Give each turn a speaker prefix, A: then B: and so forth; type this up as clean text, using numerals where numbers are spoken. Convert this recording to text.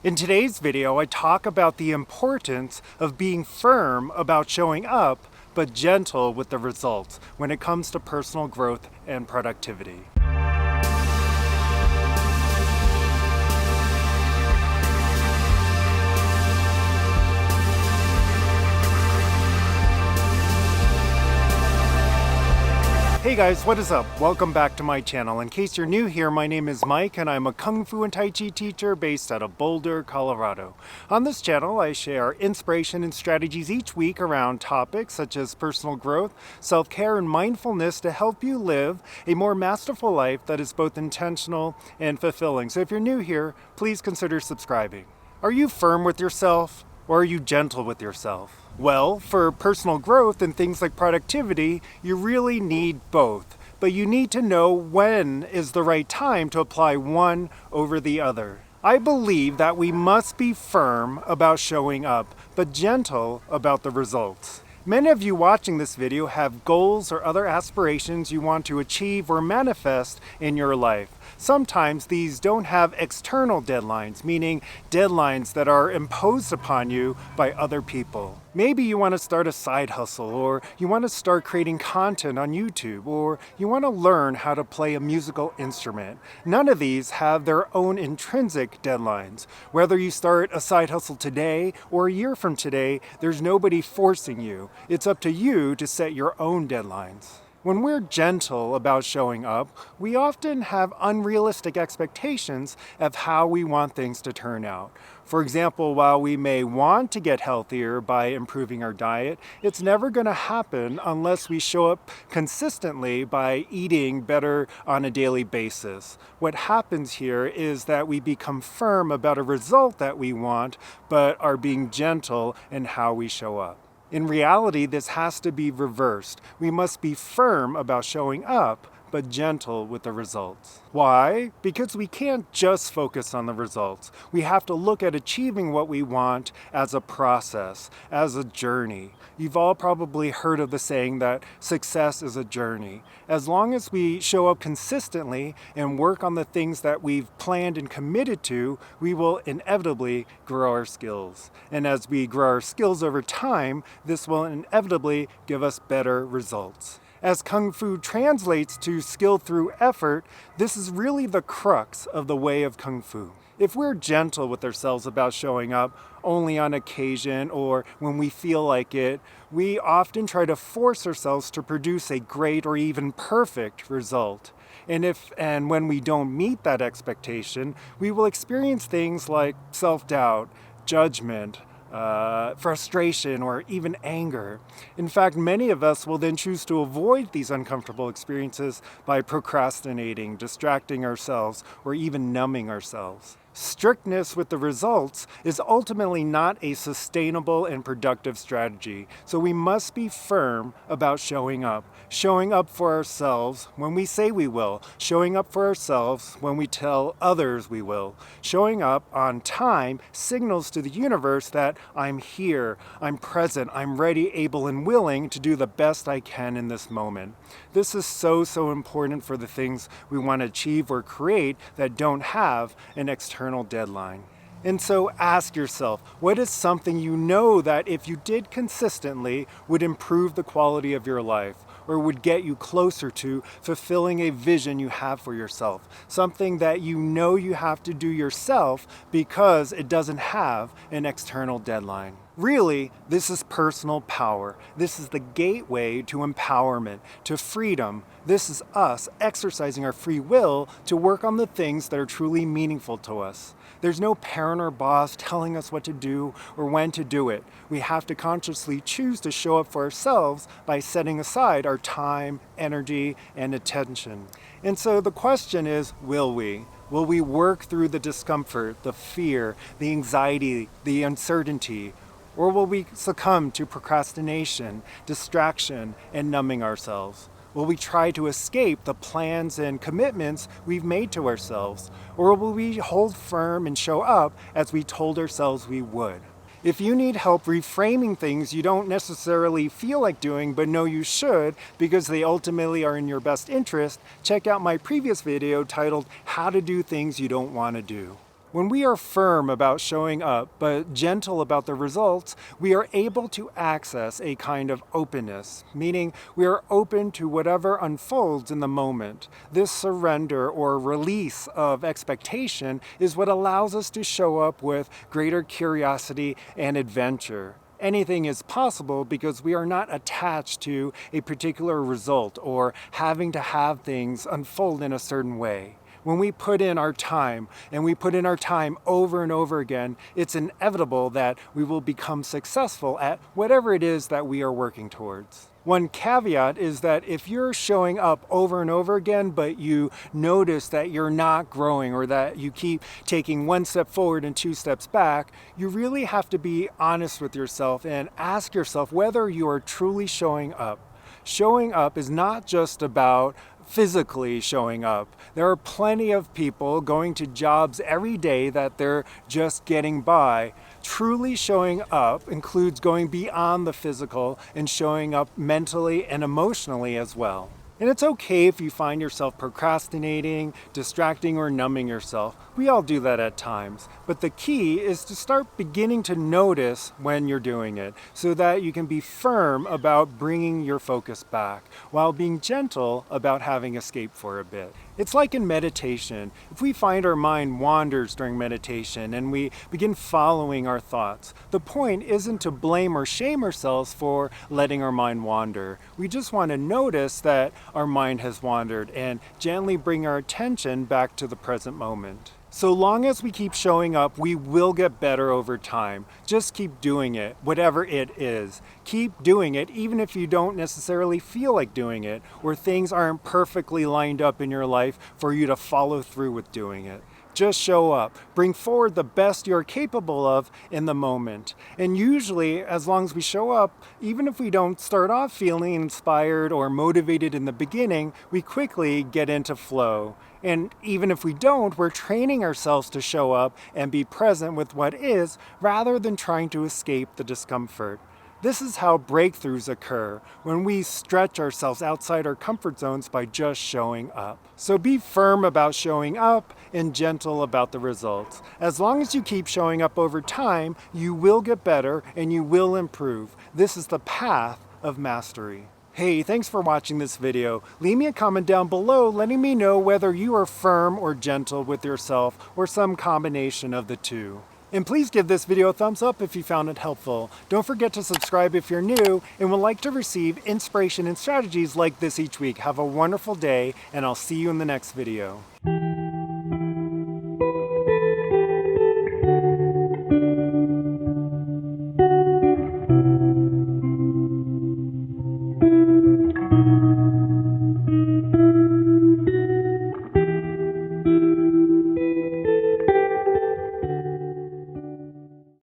A: In today's video, I talk about the importance of being firm about showing up, but gentle with the results when it comes to personal growth and productivity. Hey guys, what is up? Welcome back to my channel. In case you're new here, my name is Mike and I'm a Kung Fu and Tai Chi teacher based out of Boulder, Colorado. On this channel, I share inspiration and strategies each week around topics such as personal growth, self-care, and mindfulness to help you live a more masterful life that is both intentional and fulfilling. So if you're new here, please consider subscribing. Are you firm with yourself or are you gentle with yourself? Well, for personal growth and things like productivity, you really need both. But you need to know when is the right time to apply one over the other. I believe that we must be firm about showing up, but gentle about the results. Many of you watching this video have goals or other aspirations you want to achieve or manifest in your life. Sometimes these don't have external deadlines, meaning deadlines that are imposed upon you by other people. Maybe you want to start a side hustle, or you want to start creating content on YouTube, or you want to learn how to play a musical instrument. None of these have their own intrinsic deadlines. Whether you start a side hustle today or a year from today, there's nobody forcing you. It's up to you to set your own deadlines. When we're gentle about showing up, we often have unrealistic expectations of how we want things to turn out. For example, while we may want to get healthier by improving our diet, it's never going to happen unless we show up consistently by eating better on a daily basis. What happens here is that we become firm about a result that we want, but are being gentle in how we show up. In reality, this has to be reversed. We must be firm about showing up, but gentle with the results. Why? Because we can't just focus on the results. We have to look at achieving what we want as a process, as a journey. You've all probably heard of the saying that success is a journey. As long as we show up consistently and work on the things that we've planned and committed to, we will inevitably grow our skills. And as we grow our skills over time, this will inevitably give us better results. As Kung Fu translates to skill through effort, this is really the crux of the way of Kung Fu. If we're gentle with ourselves about showing up only on occasion or when we feel like it, we often try to force ourselves to produce a great or even perfect result. And when we don't meet that expectation, we will experience things like self-doubt, judgment, frustration, or even anger. In fact, many of us will then choose to avoid these uncomfortable experiences by procrastinating, distracting ourselves, or even numbing ourselves. Strictness with the results is ultimately not a sustainable and productive strategy, so we must be firm about showing up for ourselves when we say we will, showing up for ourselves when we tell others we will. Showing up on time signals to the universe that I'm here, I'm present, I'm ready, able, and willing to do the best I can in this moment. This is so important for the things we want to achieve or create that don't have an external deadline. And so ask yourself, what is something you know that if you did consistently would improve the quality of your life or would get you closer to fulfilling a vision you have for yourself? Something that you know you have to do yourself because it doesn't have an external deadline. Really, this is personal power. This is the gateway to empowerment, to freedom. This is us exercising our free will to work on the things that are truly meaningful to us. There's no parent or boss telling us what to do or when to do it. We have to consciously choose to show up for ourselves by setting aside our time, energy, and attention. And so the question is, will we? Will we work through the discomfort, the fear, the anxiety, the uncertainty? Or will we succumb to procrastination, distraction, and numbing ourselves? Will we try to escape the plans and commitments we've made to ourselves? Or will we hold firm and show up as we told ourselves we would? If you need help reframing things you don't necessarily feel like doing but know you should because they ultimately are in your best interest, check out my previous video titled How to Do Things You Don't Want to Do. When we are firm about showing up, but gentle about the results, we are able to access a kind of openness, meaning we are open to whatever unfolds in the moment. This surrender or release of expectation is what allows us to show up with greater curiosity and adventure. Anything is possible because we are not attached to a particular result or having to have things unfold in a certain way. When we put in our time, and we put in our time over and over again, it's inevitable that we will become successful at whatever it is that we are working towards. One caveat is that if you're showing up over and over again, but you notice that you're not growing or that you keep taking one step forward and two steps back, you really have to be honest with yourself and ask yourself whether you are truly showing up. Showing up is not just about physically showing up. There are plenty of people going to jobs every day that they're just getting by. Truly showing up includes going beyond the physical and showing up mentally and emotionally as well. And it's okay if you find yourself procrastinating, distracting, or numbing yourself. We all do that at times. But the key is to start beginning to notice when you're doing it so that you can be firm about bringing your focus back while being gentle about having escape for a bit. It's like in meditation. If we find our mind wanders during meditation and we begin following our thoughts, the point isn't to blame or shame ourselves for letting our mind wander. We just want to notice that our mind has wandered and gently bring our attention back to the present moment. So long as we keep showing up, we will get better over time. Just keep doing it, whatever it is. Keep doing it even if you don't necessarily feel like doing it, or things aren't perfectly lined up in your life for you to follow through with doing it. Just show up. Bring forward the best you're capable of in the moment. And usually, as long as we show up, even if we don't start off feeling inspired or motivated in the beginning, we quickly get into flow. And even if we don't, we're training ourselves to show up and be present with what is rather than trying to escape the discomfort. This is how breakthroughs occur, when we stretch ourselves outside our comfort zones by just showing up. So be firm about showing up and gentle about the results. As long as you keep showing up over time, you will get better and you will improve. This is the path of mastery. Hey, thanks for watching this video. Leave me a comment down below letting me know whether you are firm or gentle with yourself or some combination of the two. And please give this video a thumbs up if you found it helpful. Don't forget to subscribe if you're new and would like to receive inspiration and strategies like this each week. Have a wonderful day, and I'll see you in the next video.